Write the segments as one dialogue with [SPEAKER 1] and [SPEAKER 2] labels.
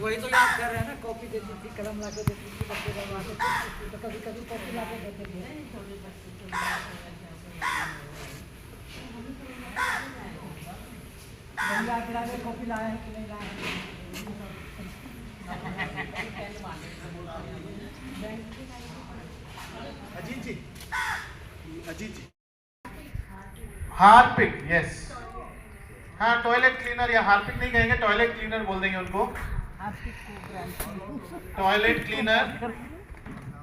[SPEAKER 1] वही तो याद कर रहे हैं ना, कॉपी देती थी, कलम ला के देती थी, बच्चे बनवा के, तो कभी कभी कॉपी ला के देते थे। कॉपी लाया है कि नहीं लाया है?
[SPEAKER 2] अजीत जी, अजीत जी, हार्पिक, यस, हाँ टॉयलेट क्लीनर, या हार्पिक नहीं कहेंगे, टॉयलेट क्लीनर बोल देंगे उनको, टॉयलेट क्लीनर।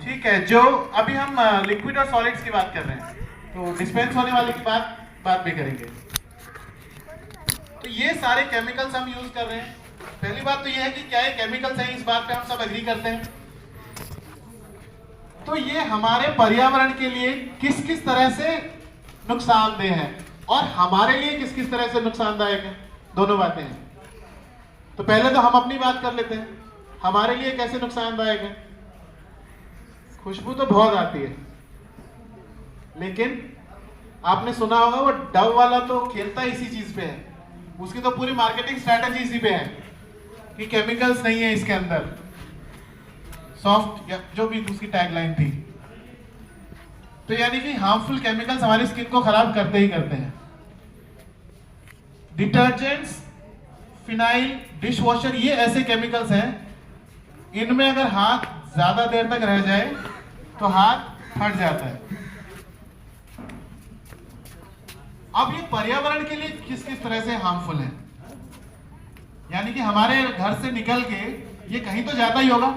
[SPEAKER 2] ठीक है, जो अभी हम लिक्विड और सॉलिड्स की बात कर रहे हैं, तो डिस्पेंस होने वाले की बात भी करेंगे। तो ये सारे केमिकल्स हम यूज कर रहे हैं। पहली बात तो ये है कि क्या ये केमिकल्स हैं, इस बात पे हम सब एग्री करते हैं। तो ये हमारे पर्यावरण के लिए किस किस तरह से नुकसानदेह है और हमारे लिए किस किस तरह से नुकसानदायक है, दोनों बातें हैं। तो पहले तो हम अपनी बात कर लेते हैं, हमारे लिए कैसे नुकसानदायक है। खुशबू तो बहुत आती है, लेकिन आपने सुना होगा वो डव वाला तो खेलता इसी चीज पे है, उसकी तो पूरी मार्केटिंग स्ट्रेटेजी इसी पे है कि केमिकल्स नहीं है इसके अंदर, सॉफ्ट या जो भी उसकी टैगलाइन थी। तो यानी कि हार्मफुल केमिकल्स हमारी स्किन को खराब करते ही करते हैं। डिटर्जेंट्स, फिनाइल, डिश वॉशर, ये ऐसे केमिकल्स हैं, इनमें अगर हाथ ज्यादा देर तक रह जाए तो हाथ फट जाता है। अब ये पर्यावरण के लिए किस किस तरह से हार्मफुल है, यानी कि हमारे घर से निकल के ये कहीं तो जाता ही होगा,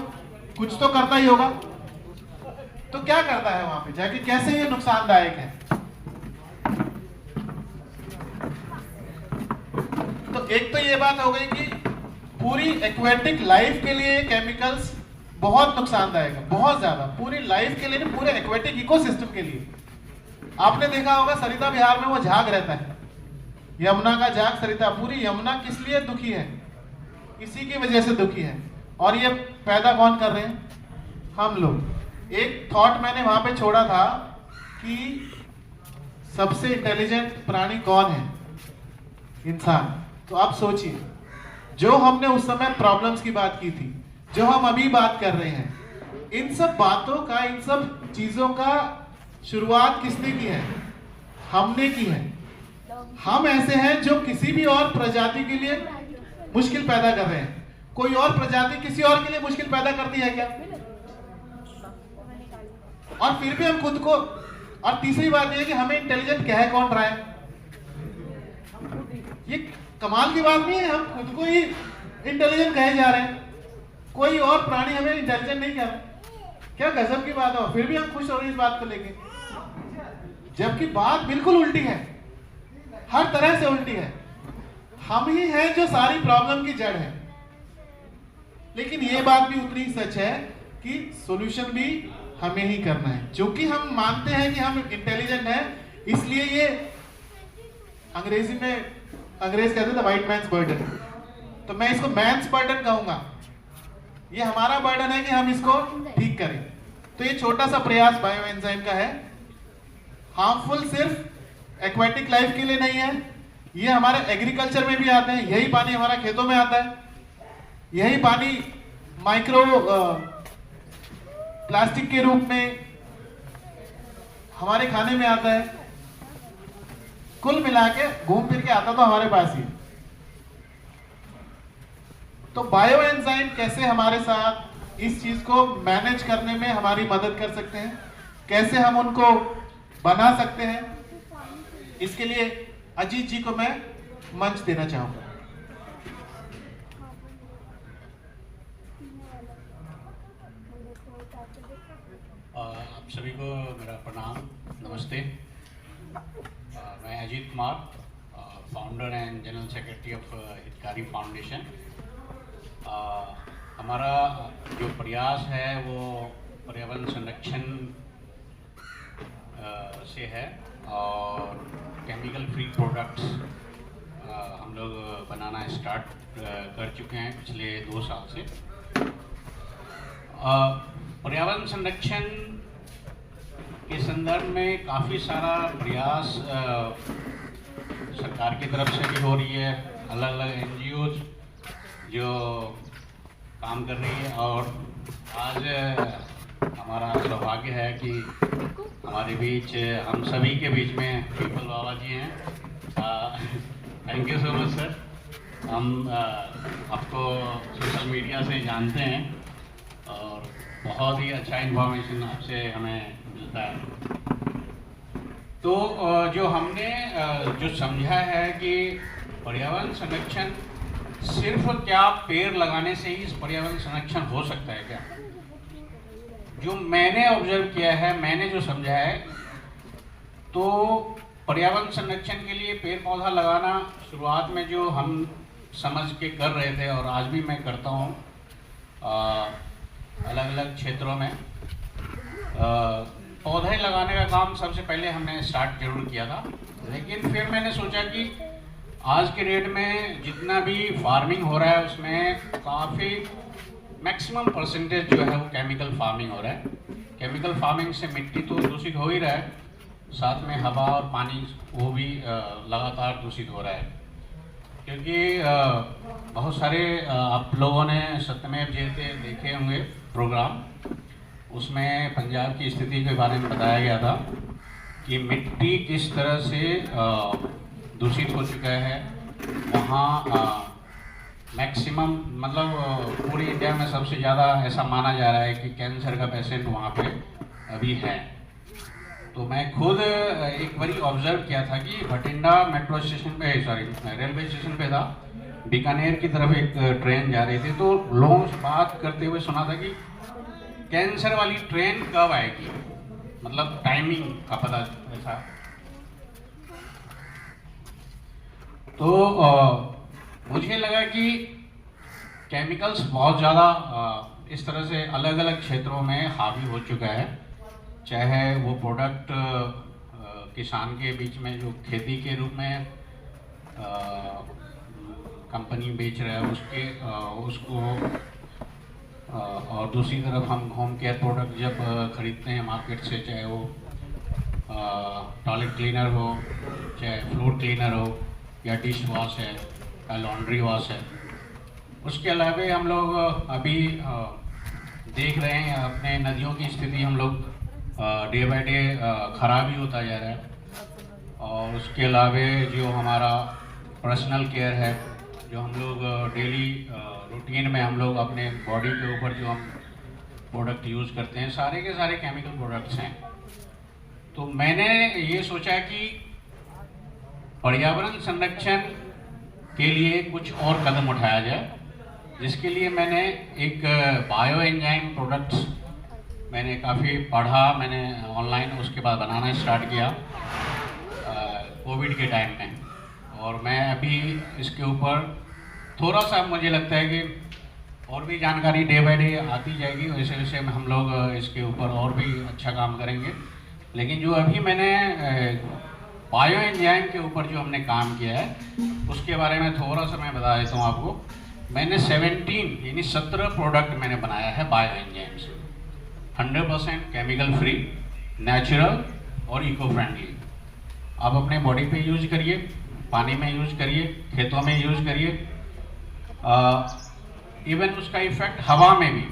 [SPEAKER 2] कुछ तो करता ही होगा, तो क्या करता है वहां पे जाके, कैसे ये नुकसानदायक है। तो एक तो ये बात हो गई कि पूरी एक्वेटिक लाइफ के लिए केमिकल्स बहुत नुकसानदायक है, बहुत ज्यादा, पूरी लाइफ के लिए नहीं, पूरे एक्वेटिक इकोसिस्टम के लिए। आपने देखा होगा सरिता बिहार में वो झाग रहता है, यमुना का झाग सरिता, पूरी यमुना किस लिए दुखी है, इसी की वजह से दुखी है। और ये पैदा कौन कर रहे हैं, हम लोग। एक थॉट मैंने वहां पे छोड़ा था कि सबसे इंटेलिजेंट प्राणी कौन है, इंसान। तो आप सोचिए, जो हमने उस समय प्रॉब्लम्स की बात की थी, जो हम अभी बात कर रहे हैं, इन सब बातों का, इन सब चीजों का शुरुआत किसने की है, हमने की है। हम ऐसे हैं जो किसी भी और प्रजाति के लिए मुश्किल पैदा कर रहे हैं। कोई और प्रजाति किसी और के लिए मुश्किल पैदा करती है क्या? और फिर भी हम खुद को, और तीसरी बात यह है कि हमें इंटेलिजेंट कह कौन रहा है, ये कमाल की बात नहीं है, हम खुद को ही इंटेलिजेंट कहे जा रहे हैं, कोई और प्राणी हमें इंटेलिजेंट नहीं कह रहा। क्या गजब की बात हो, फिर भी हम खुश हो रहे हैं इस बात को लेके, जबकि बात बिल्कुल उल्टी है, हर तरह से उल्टी है। हम ही हैं जो सारी प्रॉब्लम की जड़ है। लेकिन ये बात भी उतनी सच है कि सॉल्यूशन भी हमें ही करना है। क्योंकि हम मानते हैं कि हम इंटेलिजेंट हैं, इसलिए ये अंग्रेजी में अंग्रेज कहते थे व्हाइट मैन्स बर्डन, तो मैं इसको मैन्स बर्डन कहूंगा। ये हमारा बर्डन है कि हम इसको ठीक करें। तो ये छोटा सा प्रयास बायो एंजाइम का है। हार्मफुल सिर्फ एक्वेटिक लाइफ के लिए नहीं है, ये हमारे एग्रीकल्चर में भी आते हैं। यही पानी हमारा खेतों में आता है, यही पानी माइक्रो प्लास्टिक के रूप में हमारे खाने में आता है। कुल मिला के घूम फिर के आता तो हमारे पास ही। तो बायो एंजाइम कैसे हमारे साथ इस चीज को मैनेज करने में हमारी मदद कर सकते हैं, कैसे हम उनको बना सकते हैं, इसके लिए अजीत जी को मैं मंच देना चाहूंगा।
[SPEAKER 3] आप सभी को मेरा प्रणाम, नमस्ते। मैं Ajit Kumar, founder and general secretary of हितकारी फाउंडेशन। हमारा जो प्रयास है वो पर्यावरण संरक्षण से है और केमिकल फ्री प्रोडक्ट्स हम लोग बनाना स्टार्ट कर चुके हैं पिछले 2 साल से। पर्यावरण संरक्षण के संदर्भ में काफ़ी सारा प्रयास सरकार की तरफ से भी हो रही है। अलग अलग NGOs जो काम कर रही है। और आज हमारा सौभाग्य है कि हमारे बीच, हम सभी के बीच में पीपल बाबा जी हैं। Thank you so much sir. हम आपको सोशल मीडिया से जानते हैं और बहुत ही अच्छा इन्फॉर्मेशन आपसे हमें मिलता है। तो जो हमने जो समझा है कि पर्यावरण संरक्षण सिर्फ क्या पेड़ लगाने से ही इस पर्यावरण संरक्षण हो सकता है क्या? जो मैंने ऑब्जर्व किया है, मैंने जो समझा है, तो पर्यावरण संरक्षण के लिए पेड़ पौधा लगाना शुरुआत में जो हम समझ के कर रहे थे और आज भी मैं करता हूँ अलग अलग क्षेत्रों में, पौधे लगाने का काम सबसे पहले हमने स्टार्ट जरूर किया था। लेकिन फिर मैंने सोचा कि आज के डेट में जितना भी फार्मिंग हो रहा है उसमें काफ़ी मैक्सिमम परसेंटेज जो है वो केमिकल फार्मिंग हो रहा है। केमिकल फार्मिंग से मिट्टी तो दूषित हो ही रहा है, साथ में हवा और पानी वो भी लगातार दूषित हो रहा है। क्योंकि बहुत सारे आप लोगों ने सत्यमेव जयते देखे होंगे प्रोग्राम, उसमें पंजाब की स्थिति के बारे में बताया गया था कि मिट्टी किस तरह से दूषित हो चुका है। वहाँ मैक्सिमम मतलब पूरी इंडिया में सबसे ज़्यादा ऐसा माना जा रहा है कि कैंसर का पेशेंट वहाँ पे अभी है। तो मैं खुद एक बारी ऑब्जर्व किया था कि भटिंडा मेट्रो स्टेशन पे, रेलवे स्टेशन पे था, बीकानेर की तरफ एक ट्रेन जा रही थी, तो लोगों से बात करते हुए सुना था कि कैंसर वाली ट्रेन कब आएगी, मतलब टाइमिंग का पता ऐसा। तो मुझे लगा कि केमिकल्स बहुत ज़्यादा इस तरह से अलग अलग क्षेत्रों में हावी हो चुका है। चाहे वो प्रोडक्ट किसान के बीच में जो खेती के रूप में कंपनी बेच रहा है उसको, और दूसरी तरफ हम होम केयर प्रोडक्ट जब खरीदते हैं मार्केट से, चाहे वो टॉयलेट क्लीनर हो, चाहे फ्लोर क्लीनर हो, या डिश वॉश है, या लॉन्ड्री वॉश है। उसके अलावा हम लोग अभी देख रहे हैं अपने नदियों की स्थिति, हम लोग डे बाय डे ख़राब ही होता जा रहा है। और उसके अलावा जो हमारा पर्सनल केयर है, जो हम लोग डेली रूटीन में हम लोग अपने बॉडी के ऊपर जो हम प्रोडक्ट यूज़ करते हैं, सारे के सारे केमिकल प्रोडक्ट्स हैं। तो मैंने ये सोचा कि पर्यावरण संरक्षण के लिए कुछ और कदम उठाया जाए, जिसके लिए मैंने एक बायो एंजाइम प्रोडक्ट्स मैंने काफ़ी पढ़ा, मैंने ऑनलाइन उसके बाद बनाना स्टार्ट किया कोविड के टाइम में। और मैं अभी इसके ऊपर थोड़ा सा मुझे लगता है कि और भी जानकारी डे बाय डे आती जाएगी, वैसे वैसे हम लोग इसके ऊपर और भी अच्छा काम करेंगे। लेकिन जो अभी मैंने बायो एंजाइम के ऊपर जो हमने काम किया है उसके बारे में थोड़ा सा मैं बता देता हूँ आपको। मैंने 17 प्रोडक्ट मैंने बनाया है बायो एंजाइम से, 100% केमिकल फ्री, नेचुरल और इको फ्रेंडली। आप अपने बॉडी पे यूज करिए, पानी में यूज करिए, खेतों में यूज करिए, इवन उसका इफेक्ट हवा में भी।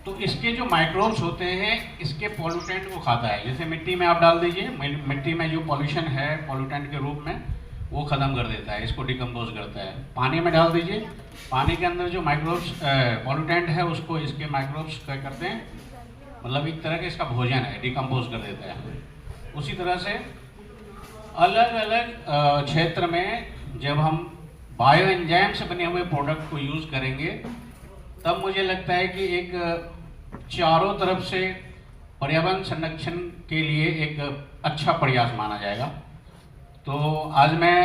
[SPEAKER 3] तो इसके जो माइक्रोब्स होते हैं, इसके पॉल्यूटेंट को खाता है। जैसे मिट्टी में आप डाल दीजिए, मिट्टी में जो पॉल्यूशन है पॉल्यूटेंट के रूप में, वो ख़त्म कर देता है, इसको डिकम्पोज करता है। पानी में डाल दीजिए, पानी के अंदर जो माइक्रोब्स पॉल्यूटेंट है उसको इसके माइक्रोब्स क्या करते हैं, मतलब एक तरह का इसका भोजन है, डिकम्पोज कर देता है। उसी तरह से अलग अलग क्षेत्र में जब हम बायो एंजाइम से बने हुए प्रोडक्ट को यूज़ करेंगे, तब मुझे लगता है कि एक चारों तरफ से पर्यावरण संरक्षण के लिए एक अच्छा प्रयास माना जाएगा। तो आज मैं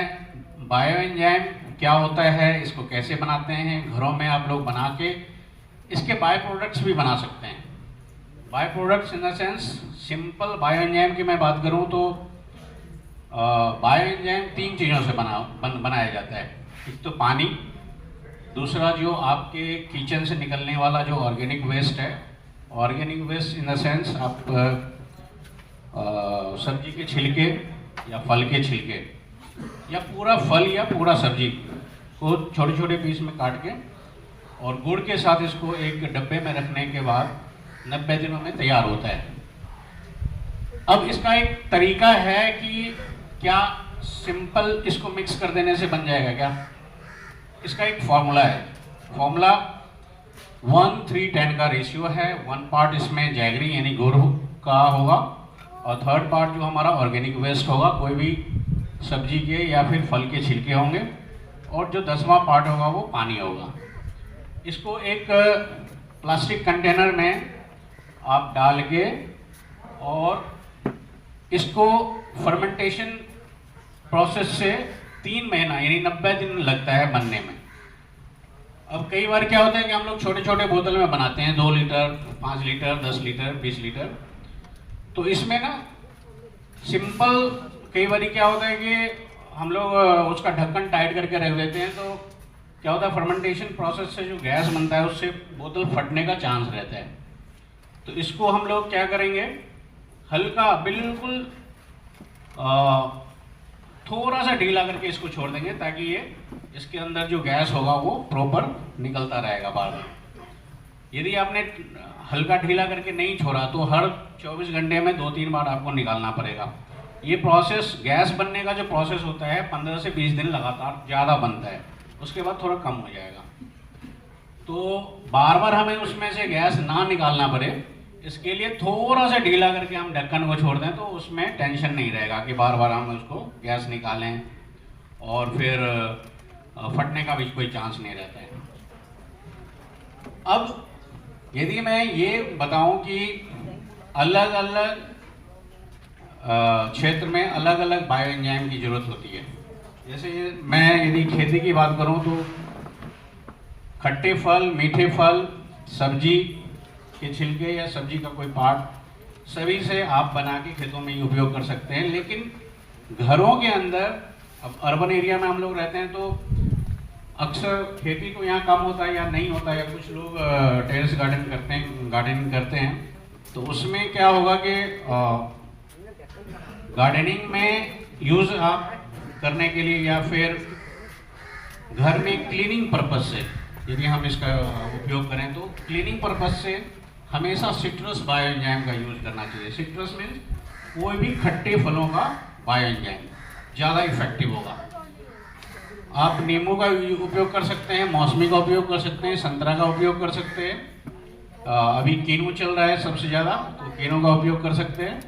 [SPEAKER 3] बायो एंजाइम क्या होता है, इसको कैसे बनाते हैं, घरों में आप लोग बना के इसके बायो प्रोडक्ट्स भी बना सकते हैं। Bio products in the sense, simple bio enzyme की मैं बात करूं तो बायो एंजाइम 3 चीज़ों से बनाया जाता है। एक तो पानी, दूसरा जो आपके किचन से निकलने वाला जो ऑर्गेनिक वेस्ट है, organic waste in the sense आप सब्जी के छिलके या फल के छिलके, या पूरा फल या पूरा सब्जी को छोटे छोटे पीस में काट के और गुड़ के साथ इसको एक डब्बे में रखने के बाद 90 दिनों में तैयार होता है। अब इसका एक तरीका है कि क्या सिंपल इसको मिक्स कर देने से बन जाएगा क्या? इसका एक फॉर्मूला है। फॉर्मूला 1:3:10 का रेशियो है। 1 पार्ट इसमें जैगरी यानी गुड़ का होगा और 3rd पार्ट जो हमारा ऑर्गेनिक वेस्ट होगा, कोई भी सब्जी के या फिर फल के छिलके होंगे, और जो 10वां पार्ट होगा वो पानी होगा। इसको एक प्लास्टिक कंटेनर में आप डाल के और इसको फर्मेंटेशन प्रोसेस से 3 महीना यानी 90 दिन लगता है बनने में। अब कई बार क्या होता है कि हम लोग छोटे छोटे बोतल में बनाते हैं, 2 लीटर, 5 लीटर, 10 लीटर, 20 लीटर। तो इसमें ना सिंपल कई बार क्या होता है कि हम लोग उसका ढक्कन टाइट करके रख देते हैं, तो क्या होता है फर्मेंटेशन प्रोसेस से जो गैस बनता है उससे बोतल फटने का चांस रहता है। तो इसको हम लोग क्या करेंगे, हल्का बिल्कुल थोड़ा सा ढीला करके इसको छोड़ देंगे ताकि ये इसके अंदर जो गैस होगा वो प्रॉपर निकलता रहेगा बार बार। यदि आपने हल्का ढीला करके नहीं छोड़ा तो हर 24 घंटे में 2-3 बार आपको निकालना पड़ेगा। ये प्रोसेस, गैस बनने का जो प्रोसेस होता है 15 से 20 दिन लगातार ज़्यादा बनता है, उसके बाद थोड़ा कम हो जाएगा। तो बार बार हमें उसमें से गैस ना निकालना पड़े, इसके लिए थोड़ा सा ढीला करके हम ढक्कन को छोड़ दें तो उसमें टेंशन नहीं रहेगा कि बार बार हम उसको गैस निकालें और फिर फटने का भी कोई चांस नहीं रहता है। अब यदि मैं ये बताऊं कि अलग अलग क्षेत्र में अलग अलग बायो एंजाइम की जरूरत होती है। जैसे मैं यदि खेती की बात करूं तो खट्टे फल, मीठे फल, सब्जी के छिलके या सब्जी का कोई पार्ट, सभी से आप बना के खेतों में ही उपयोग कर सकते हैं। लेकिन घरों के अंदर, अब अर्बन एरिया में हम लोग रहते हैं तो अक्सर खेती तो यहाँ कम होता है या नहीं होता है, या कुछ लोग टेरेस गार्डनिंग करते हैं। तो उसमें क्या होगा कि गार्डनिंग में यूज़ आप करने के लिए या फिर घर में क्लीनिंग पर्पज से यदि हम इसका उपयोग करें तो क्लीनिंग पर्पज से हमेशा सिट्रस बायो एंजाइम का यूज करना चाहिए। सिट्रस मीन्स कोई भी खट्टे फलों का बायो एंजाइम ज़्यादा इफेक्टिव होगा। आप नींबू का उपयोग कर सकते हैं, मौसमी का उपयोग कर सकते हैं, संतरा का उपयोग कर सकते हैं। अभी कीनू चल रहा है सबसे ज़्यादा, तो कीनू का उपयोग कर सकते हैं,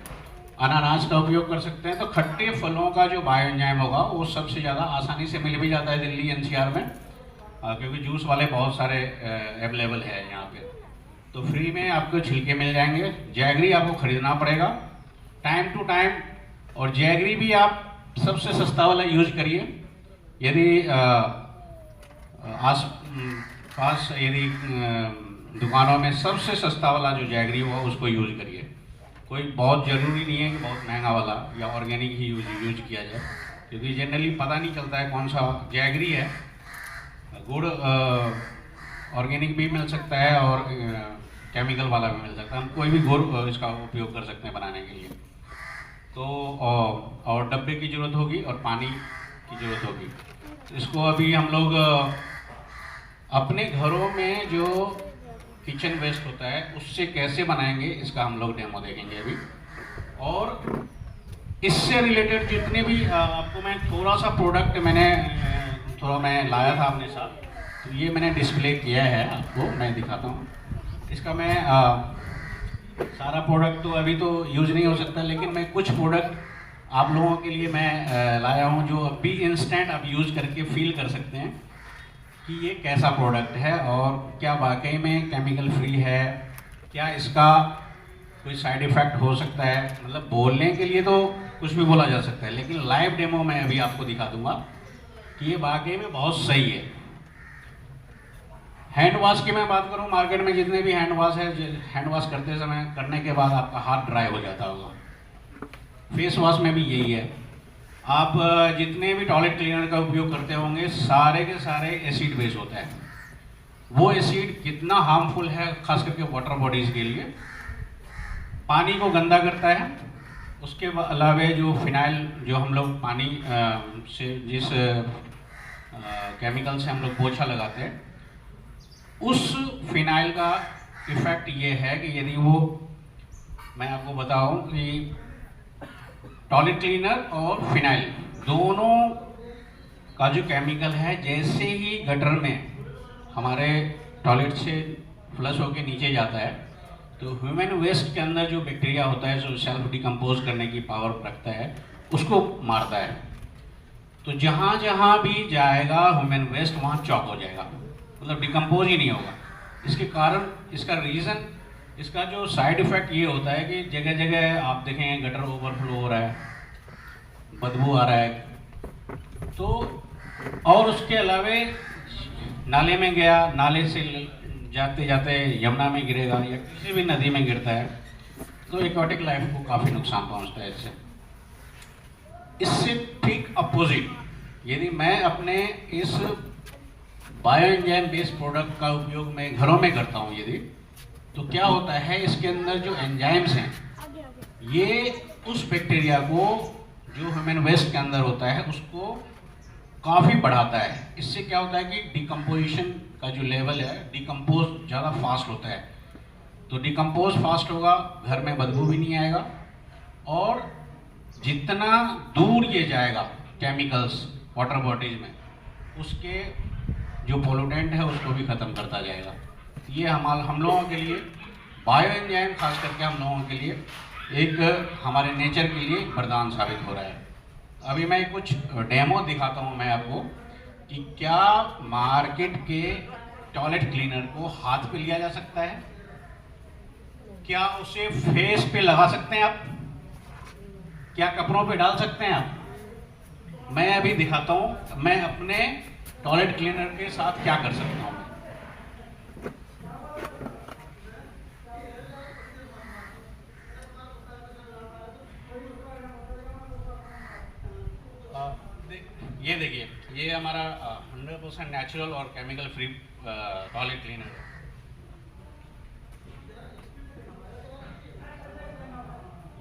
[SPEAKER 3] अनानास का उपयोग कर सकते हैं। तो खट्टे फलों का जो बायो एंजाइम होगा वो सबसे ज़्यादा आसानी से मिल भी जाता है दिल्ली NCR में, क्योंकि जूस वाले बहुत सारे अवेलेबल है यहाँ पे। तो फ्री में आपको छिलके मिल जाएंगे। जैगरी आपको खरीदना पड़ेगा टाइम टू टाइम, और जैगरी भी आप सबसे सस्ता वाला यूज करिए। यदि आस पास यदि दुकानों में सबसे सस्ता वाला जो जैगरी हुआ उसको यूज करिए। कोई बहुत ज़रूरी नहीं है कि बहुत महंगा वाला या ऑर्गेनिक ही यूज किया जाए, क्योंकि जनरली पता नहीं चलता है कौन सा जैगरी है। गुड़ ऑर्गेनिक भी मिल सकता है और केमिकल वाला भी मिल सकता है। हम कोई भी गुड़ इसका उपयोग कर सकते हैं बनाने के लिए। तो और डब्बे की ज़रूरत होगी और पानी की ज़रूरत होगी। इसको अभी हम लोग अपने घरों में जो किचन वेस्ट होता है उससे कैसे बनाएंगे इसका हम लोग डेमो देखेंगे अभी। और इससे रिलेटेड जितने भी आपको मैं थोड़ा सा प्रोडक्ट मैं लाया था अपने साथ, तो ये मैंने डिस्प्ले किया है, आपको मैं दिखाता हूँ। इसका मैं सारा प्रोडक्ट तो अभी तो यूज़ नहीं हो सकता, लेकिन मैं कुछ प्रोडक्ट आप लोगों के लिए मैं लाया हूँ जो अभी इंस्टेंट आप यूज़ करके फील कर सकते हैं कि ये कैसा प्रोडक्ट है और क्या वाकई में केमिकल फ्री है, क्या इसका कोई साइड इफ़ेक्ट हो सकता है। मतलब बोलने के लिए तो कुछ भी बोला जा सकता है, लेकिन लाइव डेमो में अभी आपको दिखा दूंगा कि ये वाकई में बहुत सही है। हैंड वॉश की मैं बात करूं, मार्केट में जितने भी हैंड वॉश है, हैंड वॉश करने के बाद आपका हाथ ड्राई हो जाता होगा। फेस वॉश में भी यही है। आप जितने भी टॉयलेट क्लीनर का उपयोग करते होंगे सारे के सारे एसिड बेस होता है। वो एसिड कितना हार्मफुल है खास करके वाटर बॉडीज़ के लिए, पानी को गंदा करता है। उसके अलावा जो फिनाइल जो हम लोग पानी से जिस केमिकल से हम लोग पोछा लगाते हैं उस फिनाइल का इफेक्ट ये है कि यदि वो, मैं आपको बताऊं कि टॉयलेट क्लीनर और फिनाइल दोनों का जो केमिकल है, जैसे ही गटर में हमारे टॉयलेट से फ्लश होके नीचे जाता है तो ह्यूमन वेस्ट के अंदर जो बैक्टीरिया होता है जो सेल्फ डिकम्पोज करने की पावर रखता है उसको मारता है। तो जहाँ जहाँ भी जाएगा ह्यूमन वेस्ट वहाँ चॉक हो जाएगा, मतलब डिकम्पोज ही नहीं होगा। इसके कारण, इसका रीज़न, इसका जो साइड इफ़ेक्ट ये होता है कि जगह जगह आप देखें गटर ओवरफ्लो हो रहा है, बदबू आ रहा है। तो और उसके अलावे नाले में गया, नाले से जाते जाते यमुना में गिरेगा या किसी भी नदी में गिरता है तो एक्वाटिक लाइफ को काफ़ी नुकसान पहुंचता है इससे। इससे ठीक अपोजिट, यदि मैं अपने इस बायो एंजाइम बेस्ड प्रोडक्ट का उपयोग मैं घरों में करता हूँ यदि, तो क्या होता है, इसके अंदर जो एंजाइम्स हैं ये उस बैक्टीरिया को जो ह्यूमन वेस्ट के अंदर होता है उसको काफ़ी बढ़ाता है। इससे क्या होता है कि डिकम्पोजिशन का जो लेवल है, डिकम्पोज ज़्यादा फास्ट होता है। तो डिकम्पोज फास्ट होगा, घर में बदबू भी नहीं आएगा, और जितना दूर ये जाएगा केमिकल्स वाटर बॉडीज में, उसके जो पोल्यूटेंट है उसको भी ख़त्म करता जाएगा। ये हम लोगों के लिए बायो एंजाइम, खास करके हम लोगों के लिए एक हमारे नेचर के लिए वरदान साबित हो रहा है। अभी मैं कुछ डेमो दिखाता हूँ मैं आपको कि क्या मार्केट के टॉयलेट क्लीनर को हाथ पे लिया जा सकता है, क्या उसे फेस पे लगा सकते हैं आप, क्या कपड़ों पे डाल सकते हैं आप। मैं अभी दिखाता हूँ मैं अपने टॉयलेट क्लीनर के साथ क्या कर सकता हूँ। ये देखिए, ये हमारा 100% नेचुरल और केमिकल फ्री टॉयलेट क्लीनर है।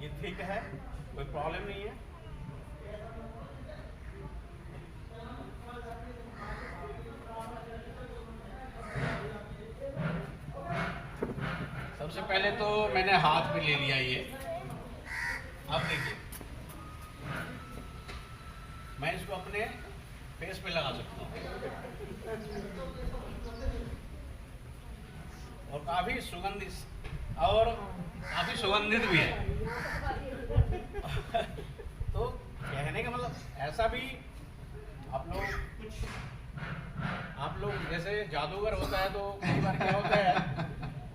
[SPEAKER 3] ये ठीक है, कोई प्रॉब्लम नहीं है। सबसे पहले तो मैंने हाथ पे ले लिया ये। अब देखिए, मैं इसको अपने फेस पे लगा सकता हूँ और काफी सुगंधित भी है। तो कहने का मतलब ऐसा भी आप लोग जैसे जादूगर होता है तो कई बार क्या होता है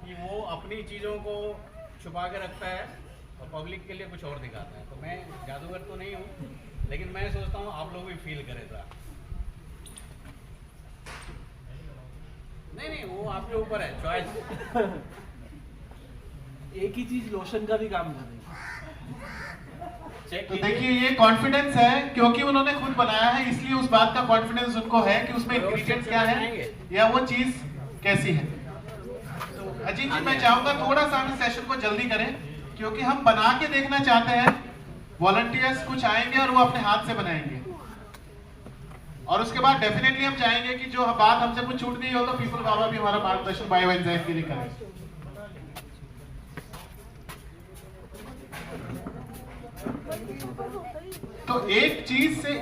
[SPEAKER 3] कि वो अपनी चीज़ों को छुपा के रखता है और पब्लिक के लिए कुछ और दिखाता है। तो मैं जादूगर तो नहीं हूँ, लेकिन मैं सोचता हूँ आप लोग भी फील करें था। नहीं, वो आपके ऊपर है, चॉइस।
[SPEAKER 4] एक ही चीज लोशन का भी काम कर रही है।
[SPEAKER 2] तो देखिए, ये कॉन्फिडेंस है क्योंकि उन्होंने खुद बनाया है, इसलिए उस बात का कॉन्फिडेंस उनको है कि उसमें इंग्रेडिएंट्स क्या है या वो चीज कैसी है। अजीत जी, मैं चाहूंगा थोड़ा सा हम सेशन को जल्दी करें क्योंकि हम बना के देखना चाहते हैं। वॉलंटियर्स कुछ आएंगे और वो अपने हाथ से बनाएंगे, और उसके बाद डेफिनेटली हम चाहेंगे कि जो बात हमसे कुछ छूट गई हो तो पीपल बाबा भी हमारा मार्गदर्शन बायो एंजाइम के लिए करें। तो एक चीज से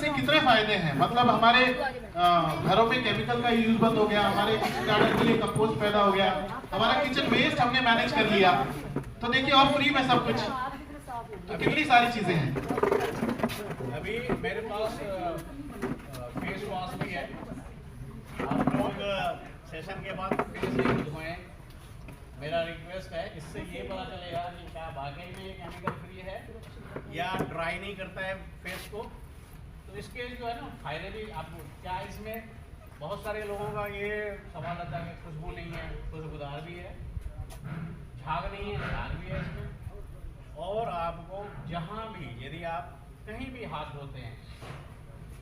[SPEAKER 2] कितने फायदे हैं, मतलब हमारे घरों में केमिकल का यूज बंद हो गया, हमारे किचन गार्डन के लिए कंपोस्ट पैदा हो गया, हमारा किचन वेस्ट हमने मैनेज कर लिया। तो देखिए, और फ्री में सब कुछ, तो कितनी सारी चीजें हैं।
[SPEAKER 3] अभी मेरे पास फेस वॉश भी है। आप लोग सेशन के बाद फेस धोएं, मेरा रिक्वेस्ट है। इससे ये पता चलेगा कि क्या वाकई में ये केमिकल फ्री है या ड्राई नहीं करता है फेस को। तो इसके जो है ना फायदे भी आपको, क्या इसमें बहुत सारे लोगों का ये सवाल आता है कि खुशबू नहीं है, खुशबूदार भी है, झाग नहीं है, झाग भी है इसमें। और आपको जहाँ भी, यदि आप कहीं भी हाथ धोते हैं,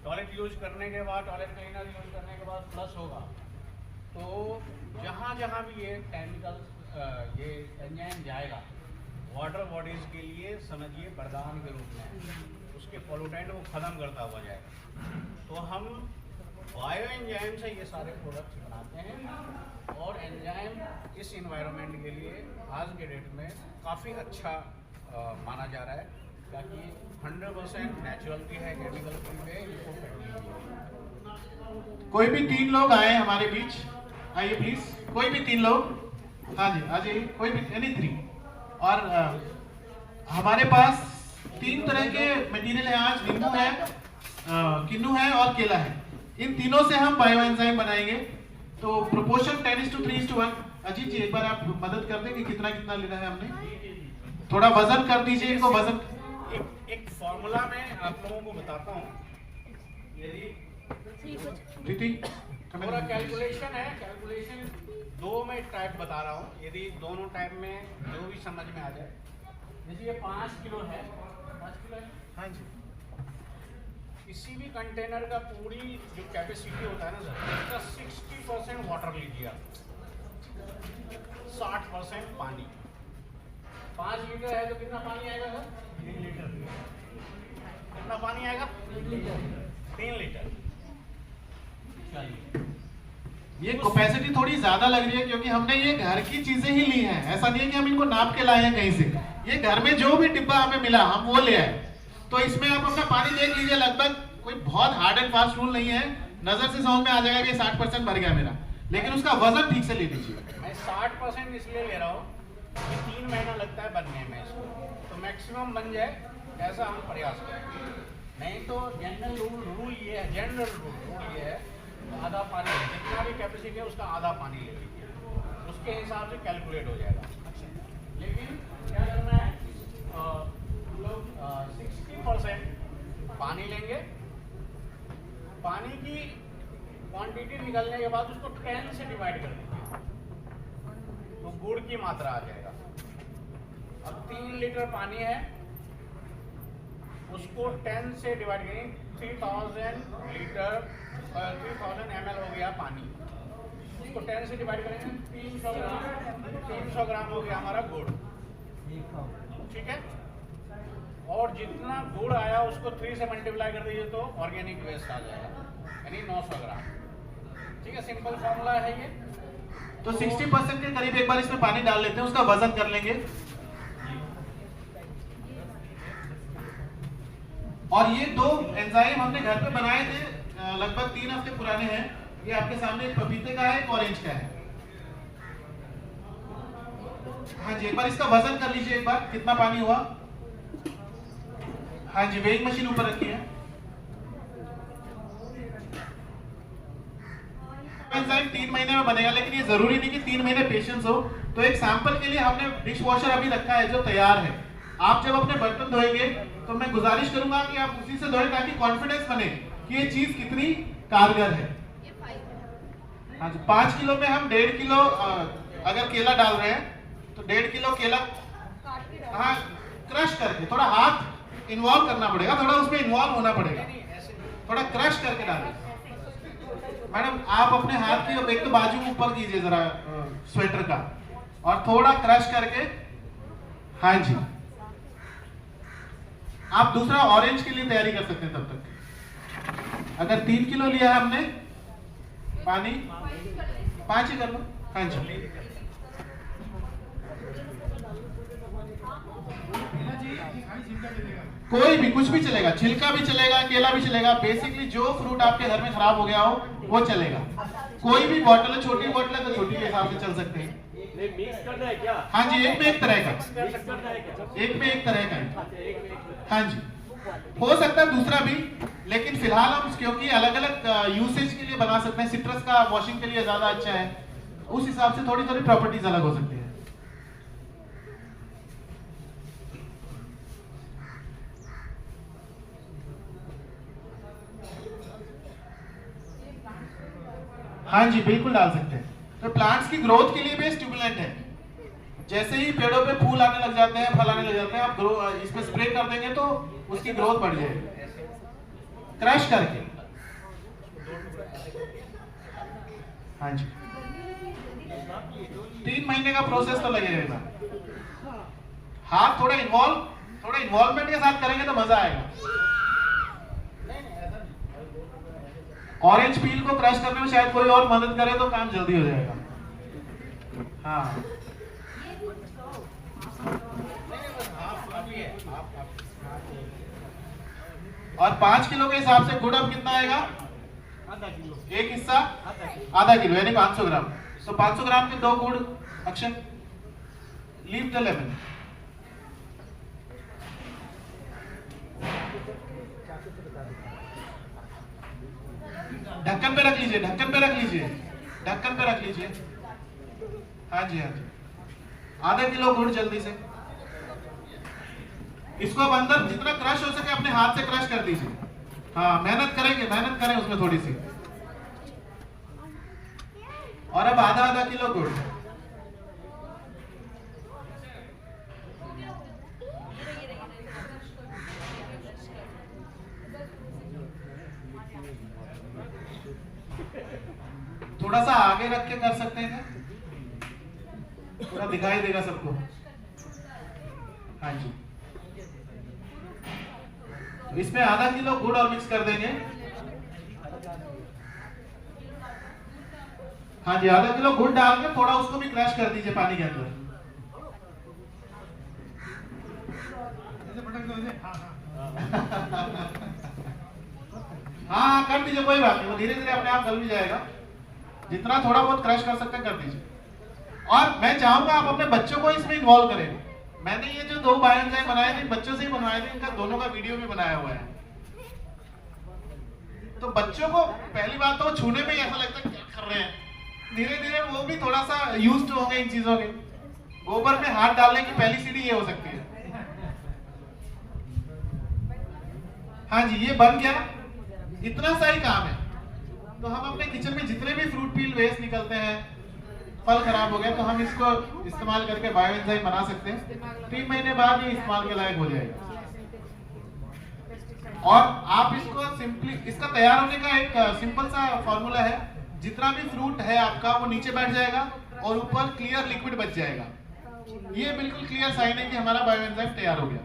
[SPEAKER 3] टॉयलेट यूज करने के बाद, टॉयलेट क्लीनर यूज करने के बाद फ्लश होगा, तो जहाँ जहाँ भी ये केमिकल्स, ये एंजाइम जाएगा, वाटर बॉडीज के लिए समझिए वरदान के रूप में, उसके पोल्यूटेंट को ख़त्म करता हुआ जाएगा। तो हम बायो एंजाइम से ये सारे प्रोडक्ट्स बनाते हैं और एंजाइम इस इन्वायरमेंट के लिए आज के डेट में काफ़ी अच्छा माना जा रहा है, ताकि 100% नेचुरल भी है, केमिकल फ्री है, इको फ्रेंडली है।
[SPEAKER 2] कोई भी 3 लोग आए हमारे बीच, आइए प्लीज, कोई भी 3 लोग, हाँ जी आ जाइए, कोई भी एनी 3। और हमारे पास 3 तरह के मटेरियल है आज, नींबू है, किन्नू है और केला है। इन तीनों से हम बायो एंजाइम बनाएंगे। तो प्रोपोर्शन 10:3:1। अजीत जी एक बार आप मदद कर दें कि कितना कितना लेना है हमने, थोड़ा वजन कर दीजिए इनको, वजन।
[SPEAKER 3] एक फॉर्मूला मैं आप लोगों को बताता हूँ, यदि
[SPEAKER 2] प्रीति
[SPEAKER 3] पूरा कैलकुलेशन है, कैलकुलेशन 2 में टाइप बता रहा हूँ, यदि दोनों टाइप में जो भी समझ में आ जाए। जैसे ये 5 किलो है, 5 किलो है,
[SPEAKER 2] हाँ जी,
[SPEAKER 3] किसी भी कंटेनर का पूरी जो कैपेसिटी होता है ना सर, उसका 60% वाटर लीजिए आप, 60% पानी। 5 लीटर है तो कितना पानी आएगा सर? 3 लीटर। कितना पानी आएगा? 3 लीटर। चलिए,
[SPEAKER 2] ये कैपेसिटी थोड़ी ज्यादा लग रही है क्योंकि हमने ये घर की चीजें ही ली हैं, ऐसा नहीं है कि हम इनको नाप के लाए हैं कहीं से। ये घर में जो भी डिब्बा हमें मिला हम वो ले आए। तो इसमें आप अपना पानी देख लीजिए, लगभग कोई बहुत हार्ड एंड फास्ट रूल नहीं है, नजर से समझ में आ जाएगा कि 60% भर गया मेरा, लेकिन उसका वजन ठीक से ले लीजिए।
[SPEAKER 3] मैं 60% इसलिए ले रहा हूँ कि 3 महीना लगता है बनने में इसको, तो मैक्सिमम बन जाए ऐसा हम प्रयास करें। नहीं तो जनरल रूल ये है, जनरल रूल ये है, आधा पानी, जितना भी कैपेसिटी है उसका आधा पानी ले लीजिए, उसके हिसाब से कैलकुलेट हो जाएगा। लेकिन क्या करना है, हम लोग 60% पानी लेंगे, पानी की क्वांटिटी निकलने के बाद उसको 10 से डिवाइड कर दीजिए, तो गुड़ की मात्रा आ जाएगा। अब 3 लीटर पानी है, उसको 10 से डिवाइड करें, 3000 लीटर 3000 ml हो गया पानी, उसको 10 से डिवाइड करेंगे, 300 ग्राम हो गया हमारा गुड़, ठीक है। और जितना गुड़ आया उसको 3 से मल्टीप्लाई कर दीजिए तो ऑर्गेनिक वेस्ट आ जाएगा, यानी 900 ग्राम। ठीक है, सिंपल फॉर्मूला है ये।
[SPEAKER 2] तो 60% के करीब एक बार इसमें पानी डाल लेते हैं, उसका वजन कर लेंगे। और ये 2 एंजाइम हमने घर पे बनाए थे, लगभग 3 हफ्ते पुराने हैं। ये आपके सामने एक पपीते का है, एक ऑरेंज का है। हाँ जी, एक बार इसका वजन कर लीजिए, एक बार कितना पानी हुआ। हाँ जी, वेइंग मशीन ऊपर रखी है। एंजाइम 3 महीने में बनेगा, लेकिन ये जरूरी नहीं कि 3 महीने पेशेंस हो। तो एक सैंपल के लिए हमने डिश वॉशर अभी रखा है जो तैयार है। आप जब अपने बर्तन धोएंगे तो मैं गुजारिश करूंगा कि आप उसी से धोएं, ताकि कॉन्फिडेंस बने कि ये चीज कितनी कारगर है। हाँ जी, 5 किलो में हम 1.5 किलो अगर केला डाल रहे हैं तो 1.5 किलो केला, हाँ, क्रश करके, थोड़ा हाथ इन्वॉल्व करना पड़ेगा, थोड़ा उसमें इन्वॉल्व होना पड़ेगा, थोड़ा क्रश करके डालें। मैडम आप अपने हाथ की एक तो बाजू ऊपर कीजिए जरा स्वेटर का, और थोड़ा क्रश करके। हाँ जी, आप दूसरा ऑरेंज के लिए तैयारी कर सकते हैं तब तक। अगर 3 किलो लिया है हमने पानी, 5 ही कर लो। हाँ जी, कोई भी, कुछ भी चलेगा, छिलका भी चलेगा, केला भी चलेगा, बेसिकली जो फ्रूट आपके घर में खराब हो गया हो वो चलेगा। कोई भी बॉटल है, छोटी बॉटल है तो छोटी के हिसाब से चल सकते हैं।
[SPEAKER 4] मिक्स करना है क्या?
[SPEAKER 2] हाँ जी, एक में एक तरह का,
[SPEAKER 4] मिक्स करना है क्या?
[SPEAKER 2] एक में एक तरह का। हाँ जी, हो सकता है दूसरा भी, लेकिन फिलहाल हम क्योंकि अलग अलग यूसेज के लिए बना सकते हैं, सिट्रस का वॉशिंग के लिए ज्यादा अच्छा है, उस हिसाब से थोड़ी थोड़ी प्रॉपर्टीज अलग हो सकती है। हाँ जी, बिल्कुल डाल सकते हैं। तो प्लांट्स की ग्रोथ के लिए भी स्टिमुलेंट है। जैसे ही पेड़ों पे फूल आने लग जाते हैं, फल आने लग जाते हैं, आप इसमें स्प्रे कर देंगे तो उसकी ग्रोथ बढ़ जाएगी, क्रश करके। हाँ जी, 3 महीने का प्रोसेस तो लगेगा। हाथ थोड़ा इन्वॉल्वमेंट के साथ करेंगे तो मजा आएगा। ऑरेंज पील को क्रश करने में शायद कोई और मदद करे तो काम जल्दी हो जाएगा। हाँ, और 5 किलो के हिसाब से गुड़ अब कितना आएगा?
[SPEAKER 4] आधा किलो।
[SPEAKER 2] एक हिस्सा आधा किलो यानी 500 ग्राम। तो 500 ग्राम के 2 गुड़। Akshay, leave the lemon. ढक्कन पे रख लीजिए, ढक्कन पे रख लीजिए, ढक्कन पे रख लीजिए। हाँ जी, हाँ जी। आधा किलो गुड़ जल्दी से। इसको अब अंदर जितना क्रश हो सके अपने हाथ से क्रश कर दीजिए। हाँ, मेहनत करेंगे, मेहनत करें उसमें थोड़ी सी। और अब आधा किलो गुड़। थोड़ा सा आगे रख के कर सकते हैं, पूरा दिखाई देगा सबको। हाँ जी, तो इसमें आधा किलो गुड़ और मिक्स कर देंगे। हाँ जी, आधा किलो गुड़ डाल के थोड़ा उसको भी क्रश कर दीजिए पानी के अंदर। हाँ, कर दीजिए, कोई बात नहीं, वो धीरे धीरे अपने आप गल भी जाएगा। जितना थोड़ा बहुत क्रश कर सकते हैं कर दीजिए। और मैं चाहूंगा आप अपने बच्चों को इसमें इन्वॉल्व करें। मैंने ये जो 2 बायोएंजाइम बनाए थे बच्चों से ही बनवाए थे, इनका दोनों का वीडियो भी बनाया हुआ है। तो बच्चों को पहली बात तो छूने में ऐसा लगता है क्या कर रहे हैं, धीरे धीरे वो भी थोड़ा सा यूज्ड हो गए इन चीजों के। गोबर में हाथ डालने की पहली सीढ़ी ये हो सकती है। हाँ जी, ये बन गया, इतना सा ही काम है। तो हम अपने किचन में जितने भी फ्रूट पील वेस्ट निकलते हैं, फल खराब हो गया, तो हम इसको इस्तेमाल करके बायोएंजाइम बना सकते हैं। 3 महीने बाद ये इस्तेमाल के लायक हो जाएगा। और आप इसको सिंपली, इसका तैयार होने का एक सिंपल सा फॉर्मूला है। जितना भी फ्रूट है आपका वो नीचे बैठ जाएगा और ऊपर क्लियर लिक्विड बच जाएगा। ये बिल्कुल क्लियर साइन है कि हमारा बायोएंजाइम तैयार हो गया।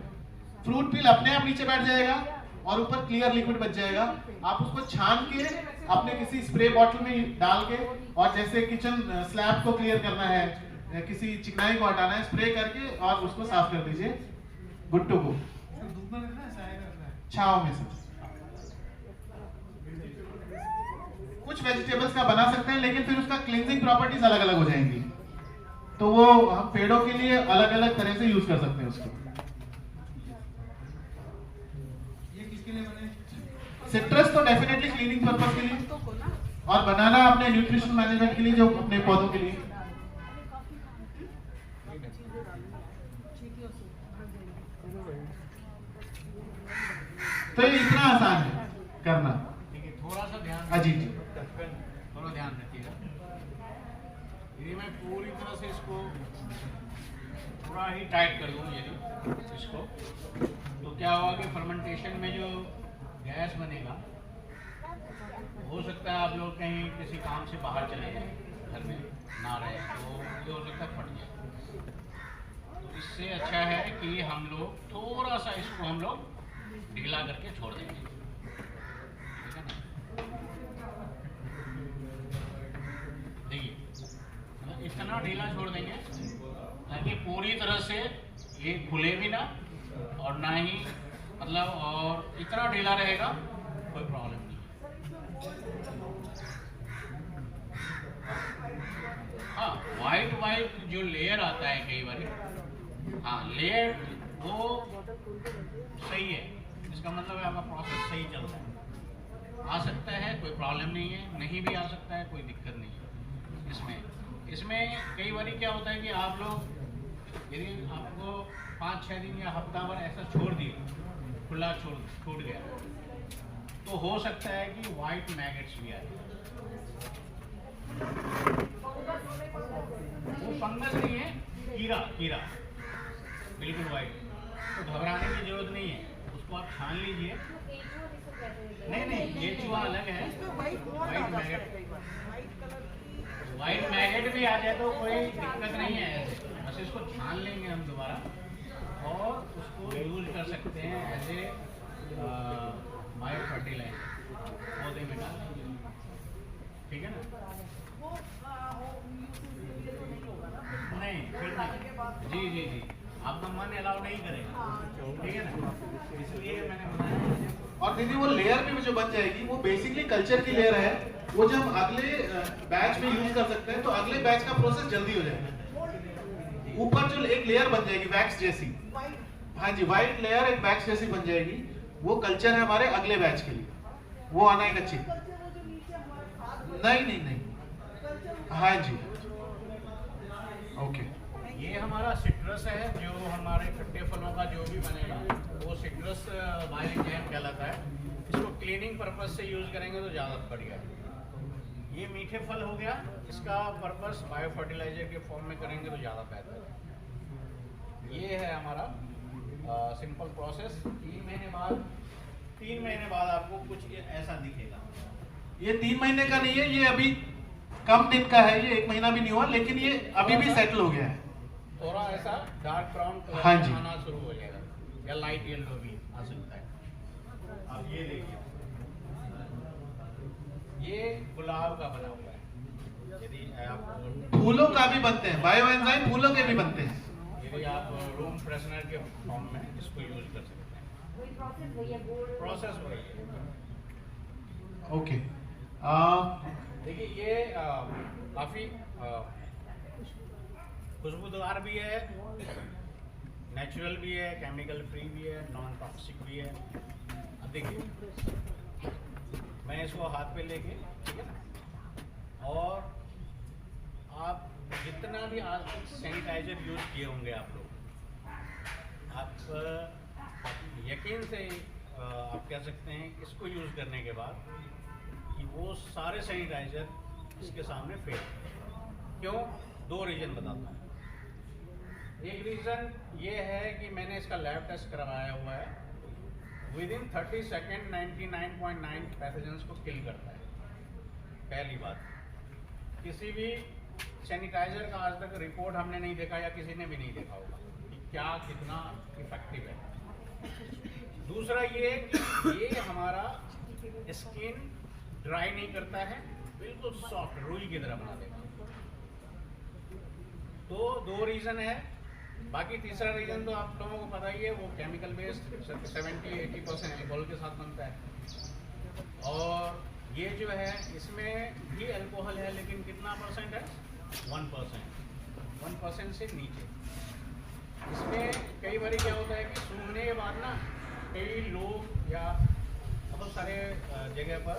[SPEAKER 2] फ्रूट पील अपने आप नीचे बैठ जाएगा और ऊपर क्लियर लिक्विड बच जाएगा। आप उसको छान के अपने किसी स्प्रे बॉटल में डाल के, और जैसे किचन स्लैब को क्लियर करना है, किसी चिकनाई को हटाना है, स्प्रे करके और उसको साफ कर दीजिए। Good to go. छाव में से कुछ वेजिटेबल्स का बना सकते हैं, लेकिन फिर उसका क्लींजिंग प्रॉपर्टीज अलग अलग हो जाएंगी, तो वो हम पेड़ों के लिए अलग अलग तरह से यूज कर सकते हैं उसको। ये किसके लिए बने? सिट्रस तो डेफिनेटली क्लीनिंग पर्पस के लिए, और बनाना अपने न्यूट्रिशन मैनेजमेंट के लिए, जो अपने पौधों के लिए। तो ये इतना आसान है करना।
[SPEAKER 3] थोड़ा सा ध्यान,
[SPEAKER 2] अजीत जी
[SPEAKER 3] थोड़ा ध्यान रखिएगा। यदि मैं पूरी तरह से इसको थोड़ा ही टाइट कर दूँ यदि इसको, तो क्या होगा कि फर्मेंटेशन में जो गैस बनेगा, हो सकता है आप लोग कहीं किसी काम से बाहर चले जाएं, घर में ना रहे, तो ये हो सकता है फट जाए। तो इससे अच्छा है कि हम लोग थोड़ा सा इसको हम लोग ढीला करके छोड़ देंगे, ठीक है ना। देखिए, इतना ढीला छोड़ देंगे ताकि पूरी तरह से ये खुले भी ना, और ना ही मतलब, और इतना ढीला रहेगा कोई प्रॉब्लम नहीं। हाँ, वाइट जो लेयर आता है कई बार, हाँ लेयर वो सही है, इसका मतलब है आपका प्रोसेस सही चल रहा है। आ सकता है, कोई प्रॉब्लम नहीं है, नहीं भी आ सकता है, कोई दिक्कत नहीं है। इसमें कई बार क्या होता है कि आप लोग यदि आपको 5-6 दिन या हफ्ता भर ऐसा छोड़ दिए, खुला छूट गया, तो हो सकता है कि वाइट मैगेट्स भी आए। वो फंगस नहीं है, कीड़ा बिल्कुल वाइट। तो घबराने की जरूरत नहीं है, उसको आप छान लीजिए। नहीं, ये चूहा अलग है। वाइट मैगेट भी आ जाए तो कोई दिक्कत नहीं है ऐसे, बस इसको छान लेंगे हम दोबारा, और उसको यूज कर सकते हैं एज ए बायो फर्टिलाइजर, पौधे में डालेंगे। ठीक है ना? नहीं, फिर नहीं। जी जी जी, आपका मन अलाउ नहीं करेगा, ठीक है ना? इसलिए मैंने बनाया।
[SPEAKER 2] और दीदी वो लेयर भी जो बन जाएगी वो बेसिकली कल्चर की लेयर है, वो जब हम अगले बैच में यूज कर सकते हैं तो अगले बैच का प्रोसेस जल्दी हो जाएगा। ऊपर जो एक लेयर बन जाएगी वैक्स जैसी, हाँ जी, व्हाइट लेयर एक वैक्स जैसी बन जाएगी, वो कल्चर है हमारे अगले बैच के लिए, वो आना एक अच्छी। नहीं नहीं नहीं, हाँ जी, ओके।
[SPEAKER 3] ये हमारा सिट्रस है, जो हमारे खट्टे फलों का जो भी बनेगा वो सिट्रस बायोएंजाइम कहलाता है। इसको क्लीनिंग पर्पस से यूज करेंगे तो ज़्यादा बढ़िया। ये मीठे फल हो गया, इसका पर्पस बायो फर्टिलाइजर के फॉर्म में करेंगे तो ज़्यादा बेहतर है। ये है हमारा सिंपल प्रोसेस। 3 महीने बाद आपको कुछ ऐसा दिखेगा।
[SPEAKER 2] ये 3 महीने का नहीं है, ये अभी कम दिन का है, ये 1 महीना भी नहीं हुआ, लेकिन ये अभी भी सेटल हो गया है।
[SPEAKER 3] थोड़ा ऐसा डार्क ब्राउन
[SPEAKER 2] हाँ
[SPEAKER 3] कलर
[SPEAKER 2] जी।
[SPEAKER 3] आना शुरू हो जाएगा, या लाइट येलो भी आ सकता है। अब ये देखिए, ये गुलाब का बना हुआ है। यदि आप
[SPEAKER 2] फूलों का भी बनते हैं, बायो एंजाइम फूलों के भी बनते हैं।
[SPEAKER 3] यदि आप रूम फ्रेशनर के फॉर्म में इसको यूज कर सकते हैं। प्रोसेस वही है।
[SPEAKER 2] ओके,
[SPEAKER 3] देखिए ये काफ़ी खुशबूदार भी है, नेचुरल भी है, केमिकल फ्री भी है, नॉन टॉक्सिक भी है। अब देखिए मैं इसको हाथ पे लेके, ठीक है ना, और आप जितना भी आज तक सैनिटाइजर यूज किए होंगे आप लोग, आप यकीन से आप कह सकते हैं इसको यूज करने के बाद कि वो सारे सैनिटाइजर इसके सामने फेल। क्यों? 2 रीज़न बताता हूँ। एक रीज़न ये है कि मैंने इसका लैब टेस्ट करवाया हुआ है। विदिन 30 सेकेंड 99.9 पैथोजेंस को किल करता है। पहली बात, किसी भी सैनिटाइजर का आज तक रिपोर्ट हमने नहीं देखा, या किसी ने भी नहीं देखा होगा कि क्या कितना इफेक्टिव है। दूसरा ये कि ये हमारा स्किन ड्राई नहीं करता है, बिल्कुल सॉफ्ट रुई की तरह बना देगा। तो 2 रीज़न है। बाकी तीसरा रीज़न तो आप लोगों को पता ही है, वो केमिकल बेस्ड 70-80% अल्कोहल के साथ बनता है। और ये जो है इसमें भी अल्कोहल है, लेकिन कितना परसेंट है? 1% से नीचे। इसमें कई बार क्या होता है कि सूंघने के बाद ना कई लोग या बहुत सारे जगह पर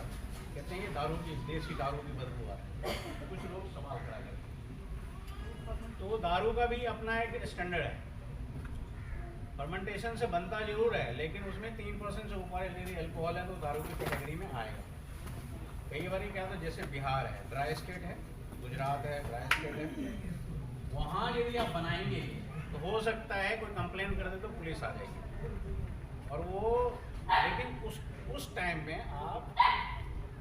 [SPEAKER 3] कहते हैं ये दारू की, देसी दारू की बदबू आ रही है। कुछ लोग सवाल खड़ा करते हैं। तो दारू का भी अपना एक स्टैंडर्ड है। फर्मेंटेशन से बनता जरूर है, लेकिन उसमें 3% से ऊपर यदि अल्कोहल है तो दारू की कैटेगरी में आएगा। कई बार क्या होता है, जैसे बिहार है ड्राई स्टेट है, गुजरात है ड्राई स्टेट है, वहाँ यदि आप बनाएंगे तो हो सकता है कोई कंप्लेन कर दे तो पुलिस आ जाएगी। और वो लेकिन उस टाइम में आप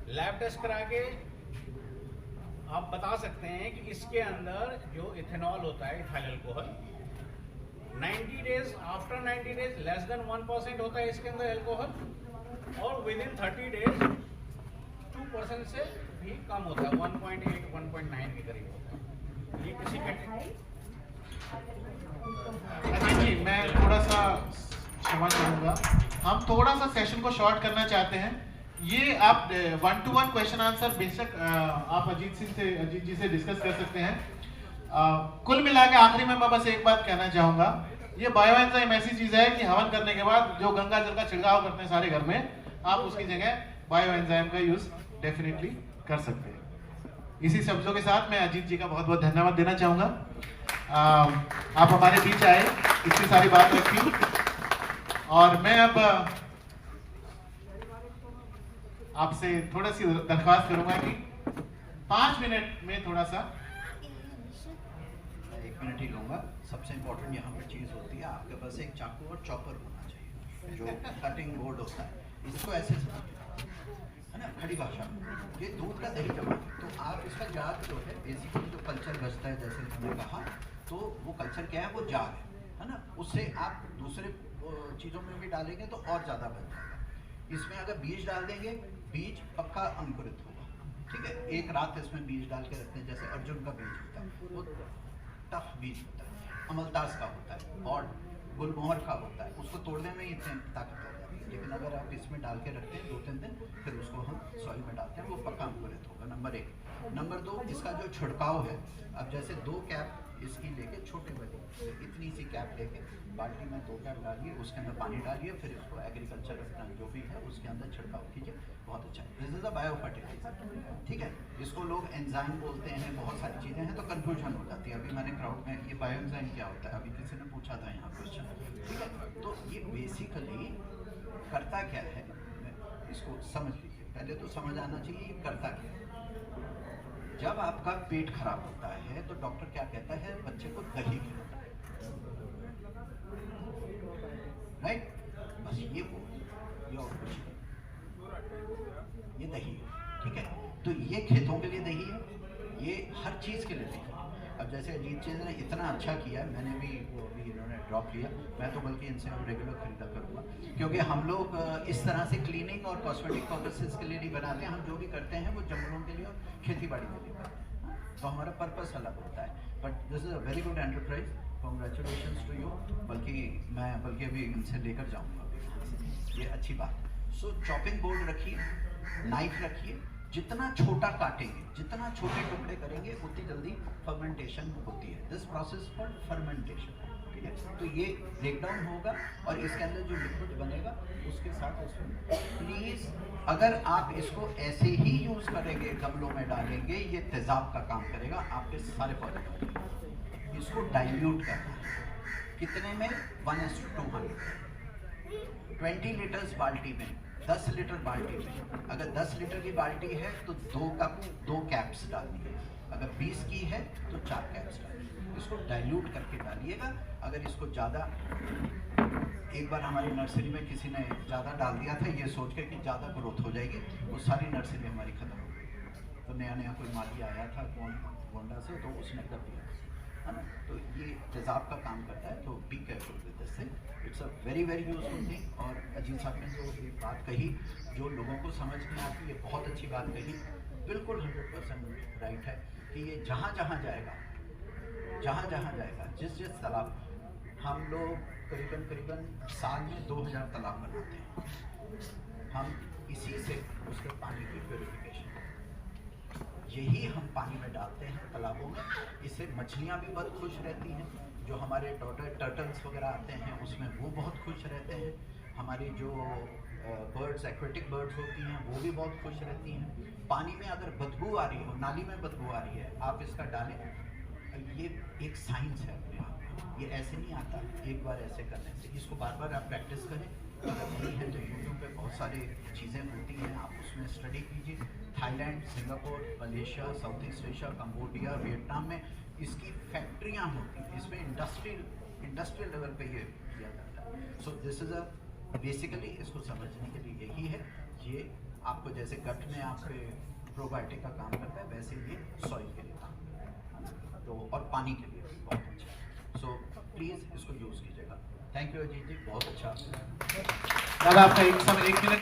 [SPEAKER 3] लैब टेस्ट करा के आप बता सकते हैं कि इसके अंदर जो इथेनॉल होता है, ethyl alcohol, 90 days after 90 days less than 1% होता है इसके अंदर अल्कोहल, और विदिन 30 डेज 2% से भी कम होता है, 1.8-1.9 के करीब होता है। ये किसी
[SPEAKER 2] अच्छा जी, मैं थोड़ा सा क्षमा चाहूँगा, हम थोड़ा सा सेशन को शॉर्ट करना चाहते हैं। ये आप 1-to-1 क्वेश्चन आंसर बेशक आप अजीत जी से डिस्कस कर सकते हैं। कुल मिला के आखिरी में मैं बस एक बात कहना चाहूँगा, ये बायो एंजाइम ऐसी चीज़ है कि हवन करने के बाद जो गंगा जल का छिड़काव करते हैं सारे घर में, आप उसकी जगह बायो एंजाइम का यूज़ डेफिनेटली कर सकते हैं। इसी शब्दों के साथ मैं अजीत जी का बहुत बहुत धन्यवाद देना चाहूँगा। आप हमारे बीच आए, इतनी सारी बात रखी, और मैं अब आपसे थोड़ा सी दरख्वास्त करूंगा कि 5 मिनट में थोड़ा सा
[SPEAKER 5] 1 मिनट ही लूँगा। सबसे इम्पोर्टेंट यहाँ पर चीज़ होती है, आपके पास एक चाकू और चॉपर होना चाहिए, जो कटिंग बोर्ड होता है। इसको ऐसे है ना, खड़ी भाषा में ये दूध का दही जमा है। तो आप इसका जार जो है, बेसिकली जो कल्चर बचता है, जैसे हमने कहा, तो वो कल्चर क्या है, वो जार है ना। उससे आप दूसरे चीज़ों में भी डालेंगे तो और ज़्यादा बच जाएगा। इसमें अगर बीज डाल देंगे, बीज पक्का अंकुरित होगा, ठीक है, एक रात इसमें बीज डाल के रखते हैं, जैसे अर्जुन का बीज होता है, वो टफ बीज होता है, अमलतास का होता है और गुलमोहर का होता है, उसको तोड़ने में ही इतनी ताकत हो जाती है। लेकिन अगर आप इसमें डाल के रखते हैं 2-3 दिन, फिर उसको हम सॉइल में डालते हैं, वो पक्का अंकुरित होगा। नंबर 1। नंबर 2, इसका जो छिड़काव है, अब जैसे 2 कैप इसकी लेके छोटे बड़े इतनी सी कैप लेके बाल्टी में 2 कैप डालिए, उसके अंदर पानी डालिए, फिर इसको एग्रीकल्चर जो भी है उसके अंदर छिड़काव कीजिए, बहुत अच्छा है। This is a bio fertiliser, ठीक है। इसको लोग एंजाइम बोलते हैं, बहुत सारी चीज़ें हैं, तो कन्फ्यूजन हो जाती है। अभी मैंने क्राउड में ये बायो एंजाइम क्या होता है, अभी किसी ने पूछा था यहाँ क्वेश्चन, ठीक है। तो ये बेसिकली करता क्या है, इसको समझ लीजिए। पहले तो समझ आना चाहिए ये करता क्या है। जब आपका पेट खराब होता है तो डॉक्टर क्या कहता है, बच्चे को दही खिलाता है, राइट। बस ये और कुछ नहीं, ये दही है, ठीक है। तो ये खेतों के लिए दही है, ये हर चीज़ के लिए दही है। अब जैसे अजीत चीज़ ने इतना अच्छा किया है, मैंने भी वो अभी इन्होंने ड्रॉप लिया, मैं तो बल्कि इनसे अब रेगुलर खरीदा करूँगा, क्योंकि हम लोग इस तरह से क्लीनिंग और कॉस्मेटिक पर्पसेस के लिए नहीं बनाते। हम जो भी करते हैं वो जंगलों के लिए और खेती बाड़ी के लिए करते हैं, तो हमारा पर्पस अलग होता है। But this is a very good enterprise, congratulations to you. बल्कि अभी इनसे लेकर जाऊँगा, ये अच्छी बात है। सो चॉपिंग बोर्ड रखिए, नाइफ रखिए, जितना छोटा काटेंगे, जितना छोटे टुकड़े करेंगे, उतनी जल्दी फर्मेंटेशन होती है। दिस प्रोसेस फॉर फर्मेंटेशन, ठीक है। तो ये ब्रेकडाउन होगा और इसके अंदर जो लिक्विड बनेगा उसके साथ उसमें प्लीज़, अगर आप इसको ऐसे ही यूज़ करेंगे, गमलों में डालेंगे, ये तेज़ाब का काम करेगा, आपके सारे पौधे करेंगे। इसको डाइल्यूट करना है, कितने में, 1:200। 20 लीटर्स बाल्टी में, 10 लीटर बाल्टी में, अगर 10 लीटर की बाल्टी है तो 2 कैप्स डालनी है, अगर 20 की है तो 4 कैप्स डालिए। इसको डाइल्यूट करके डालिएगा। अगर इसको ज़्यादा, एक बार हमारी नर्सरी में किसी ने ज़्यादा डाल दिया था, ये सोच के कि ज़्यादा ग्रोथ हो जाएगी, वो सारी नर्सरी हमारी ख़त्म हो गई। तो नया कोई माली आया था गोंडा से, तो उसने कर दिया, है ना। तो ये तेज़ाब का काम करता है, तो be careful with this thing, it's a very useful thing. और अजीत साहब ने जो एक बात कही जो लोगों को समझ नहीं आती, ये बहुत अच्छी बात कही, बिल्कुल 100% राइट है कि ये जहाँ जहाँ जाएगा, जिस तालाब, हम लोग करीबन साल में 2000 तालाब बनाते हैं, हम इसी से उसके पानी की प्योरिफिकेशन, यही हम पानी में डालते हैं तालाबों में। इससे मछलियाँ भी बहुत खुश रहती हैं, जो हमारे टर्टल्स वगैरह आते हैं उसमें वो बहुत खुश रहते हैं, हमारी जो बर्ड्स, एक्वेटिक बर्ड्स होती हैं वो भी बहुत खुश रहती हैं। पानी में अगर बदबू आ रही हो, नाली में बदबू आ रही है, आप इसका डालें, ये एक साइंस है अपने आप में, ये ऐसे नहीं आता एक बार ऐसे करने से। इसको बार आप प्रैक्टिस करें। अगर नहीं है तो यूट्यूब पे बहुत सारी चीज़ें होती हैं, आप उसमें स्टडी कीजिए। Thailand, Singapore, Malaysia, south east Asia, Cambodia, Vietnam में इसकी फैक्ट्रियाँ होती हैं, इसमें इंडस्ट्रियल लेवल पे ये किया जाता है। So this is a basically, इसको समझने के लिए यही है। ये आपको जैसे गट में आपके प्रोबायोटिक का काम करता है, वैसे ये सॉइल के लिए काम करता है, तो और पानी के लिए बहुत अच्छा है। सो प्लीज़ इसको यूज़ कीजिएगा। थैंक यू अजीत जी, बहुत अच्छा।
[SPEAKER 2] दादा आपका एक मिनट